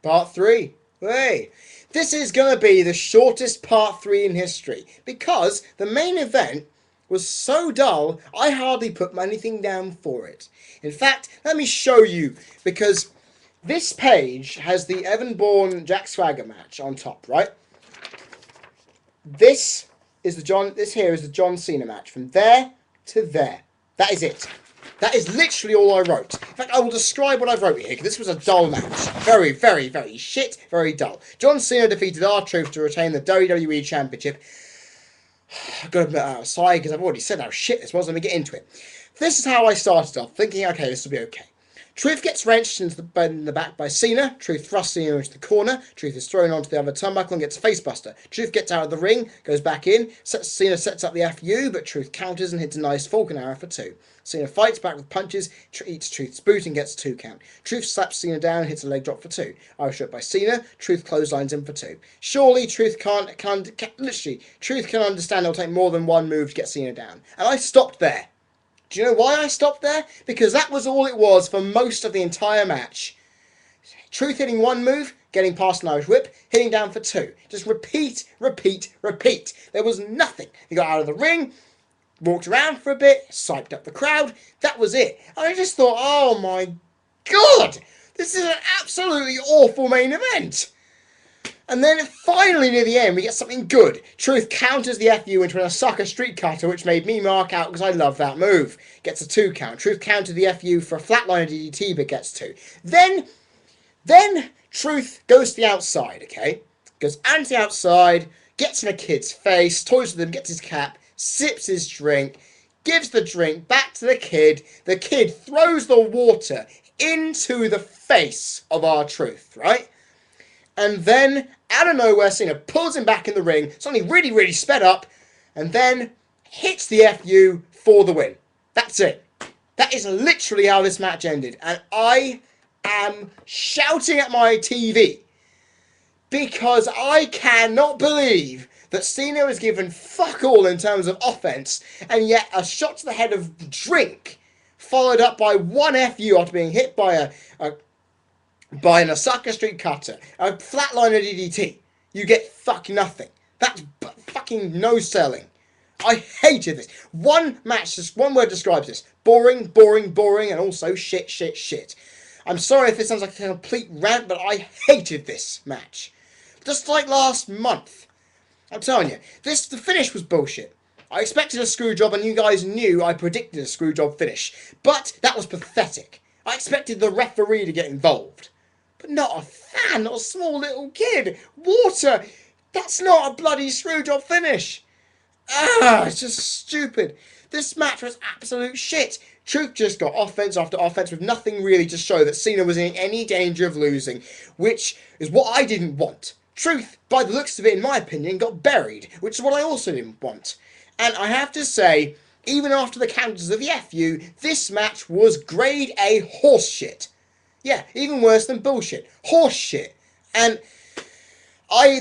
Part 3. Hey, this is going to be the shortest part 3 in history because the main event was so dull I hardly put anything down for it. In fact, let me show you because this page has the Evan Bourne Jack Swagger match on top, right? This here is the John Cena match from there to there. That is it. That is literally all I wrote. In fact, I will describe what I wrote here, because this was a dull match. Very, very, very shit, very dull. John Cena defeated R-Truth to retain the WWE Championship. I've got to admit out of sight, because I've already said how shit this was. Let me get into it. This is how I started off, thinking, okay, this will be okay. Truth gets wrenched into the back by Cena. Truth thrusts Cena into the corner. Truth is thrown onto the other turnbuckle and gets a facebuster. Truth gets out of the ring, goes back in. Cena sets up the FU, but Truth counters and hits a nice Falcon Arrow for 2. Cena fights back with punches, eats Truth's boot and gets a 2 count. Truth slaps Cena down and hits a leg drop for 2. Irish whip by Cena. Truth clotheslines him for 2. Surely Truth Truth can understand it'll take more than one move to get Cena down. And I stopped there. Do you know why I stopped there? Because that was all it was for most of the entire match. Truth hitting one move, getting past an Irish whip, hitting down for 2. Just repeat, repeat, repeat. There was nothing. He got out of the ring, walked around for a bit, psyched up the crowd. That was it. And I just thought, oh my God, this is an absolutely awful main event. And then finally near the end we get something good. Truth counters the FU into an Osaka street cutter, which made me mark out because I love that move. Gets a 2 count. Truth countered the FU for a flatliner DDT but gets 2. Then Truth goes to the outside, okay? Goes anti-outside, gets in a kid's face, toys with him, gets his cap, sips his drink, gives the drink back to the kid. The kid throws the water into the face of R-Truth, right? And then, out of nowhere, Cena pulls him back in the ring, suddenly really, really sped up, and then hits the FU for the win. That's it. That is literally how this match ended. And I am shouting at my TV because I cannot believe that Cena was given fuck all in terms of offense, and yet a shot to the head of drink, followed up by one FU after being hit by an Osaka street cutter, a flatliner DDT, you get fucking nothing. That's fucking no selling. I hated this. One match, just one word describes this. Boring, boring, boring, and also shit, shit, shit. I'm sorry if this sounds like a complete rant, but I hated this match. Just like last month. I'm telling you, the finish was bullshit. I expected a screw job, and you guys knew I predicted a screw job finish. But that was pathetic. I expected the referee to get involved. But not a fan, not a small little kid. Water! That's not a bloody screwjob finish. It's just stupid. This match was absolute shit. Truth just got offense after offense with nothing really to show that Cena was in any danger of losing, which is what I didn't want. Truth, by the looks of it, in my opinion, got buried, which is what I also didn't want. And I have to say, even after the counters of the FU, this match was grade A horseshit. Yeah, even worse than bullshit. Horse shit. And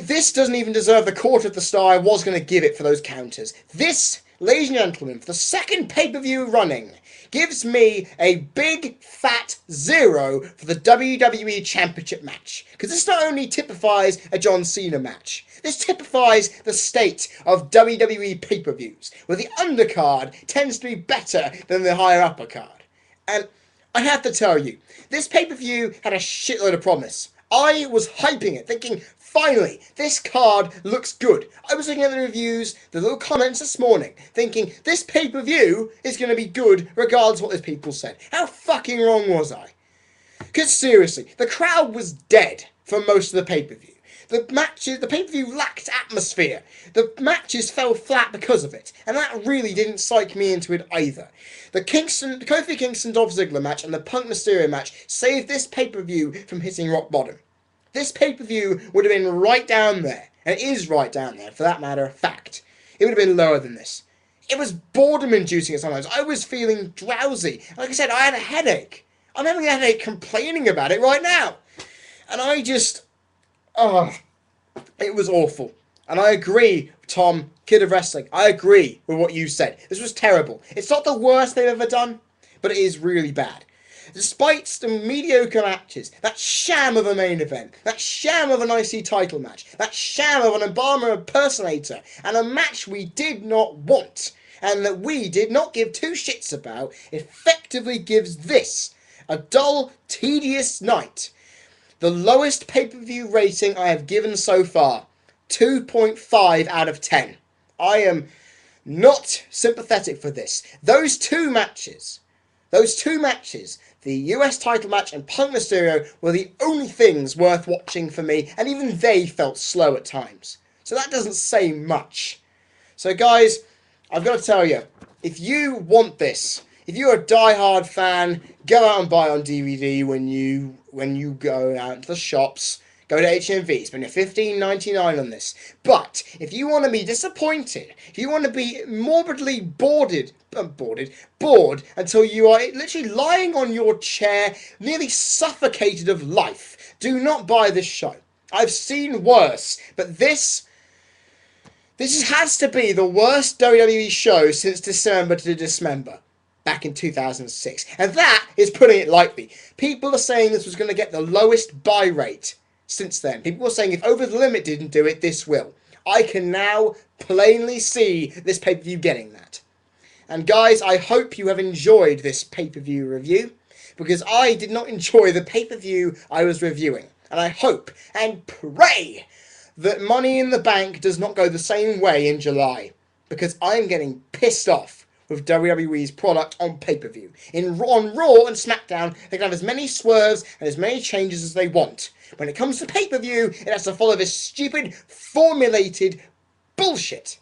this doesn't even deserve the quarter of the star I was going to give it for those counters. This, ladies and gentlemen, for the second pay-per-view running, gives me a big fat 0 for the WWE Championship match. Because this not only typifies a John Cena match, this typifies the state of WWE pay-per-views, where the undercard tends to be better than the higher upper card. And I have to tell you, this pay-per-view had a shitload of promise. I was hyping it, thinking, finally, this card looks good. I was looking at the reviews, the little comments this morning, thinking, this pay-per-view is going to be good regardless of what those people said. How fucking wrong was I? Because seriously, the crowd was dead for most of the pay-per-view. The pay-per-view lacked atmosphere. The matches fell flat because of it. And that really didn't psych me into it either. The Kofi Kingston Dolph Ziggler match and the Punk Mysterio match saved this pay-per-view from hitting rock bottom. This pay-per-view would have been right down there. And it is right down there, for that matter of fact. It would have been lower than this. It was boredom-inducing at sometimes. I was feeling drowsy. Like I said, I had a headache. I'm having a headache complaining about it right now. And I just... it was awful. And I agree, Tom, Kid of Wrestling, I agree with what you said. This was terrible. It's not the worst they've ever done, but it is really bad. Despite some mediocre matches, that sham of a main event, that sham of an IC title match, that sham of an Obama impersonator, and a match we did not want, and that we did not give two shits about, effectively gives this a dull, tedious night. The lowest pay-per-view rating I have given so far, 2.5 out of 10. I am not sympathetic for this. Those two matches, the US title match and Punk Mysterio, were the only things worth watching for me, and even they felt slow at times. So that doesn't say much. So guys, I've got to tell you, if you want this, if you're a die-hard fan, go out and buy it on DVD when you go out to the shops. Go to HMV, spend your $15.99 on this. But if you want to be disappointed, if you want to be morbidly bored until you are literally lying on your chair, nearly suffocated of life, do not buy this show. I've seen worse, but this has to be the worst WWE show since December to Dismember, back in 2006. And that is putting it lightly. People are saying this was going to get the lowest buy rate since then. People are saying if Over the Limit didn't do it, this will. I can now plainly see this pay-per-view getting that. And guys, I hope you have enjoyed this pay-per-view review, because I did not enjoy the pay-per-view I was reviewing. And I hope and pray that Money in the Bank does not go the same way in July, because I'm getting pissed off with WWE's product on pay-per-view. On Raw and SmackDown, they can have as many swerves and as many changes as they want. When it comes to pay-per-view, it has to follow this stupid, formulated bullshit.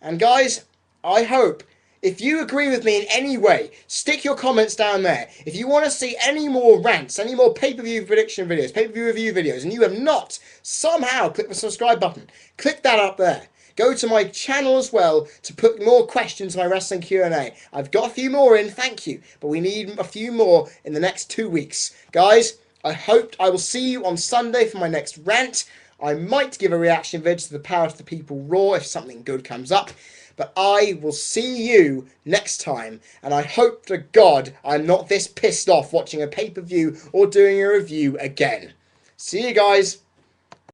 And guys, I hope, if you agree with me in any way, stick your comments down there. If you want to see any more rants, any more pay-per-view prediction videos, pay-per-view review videos, and you have not somehow clicked the subscribe button, click that up there. Go to my channel as well to put more questions to my wrestling Q&A. I've got a few more in, thank you, but we need a few more in the next 2 weeks. Guys, I hope I will see you on Sunday for my next rant. I might give a reaction video to the Power to the People Raw if something good comes up. But I will see you next time, and I hope to God I'm not this pissed off watching a pay-per-view or doing a review again. See you guys.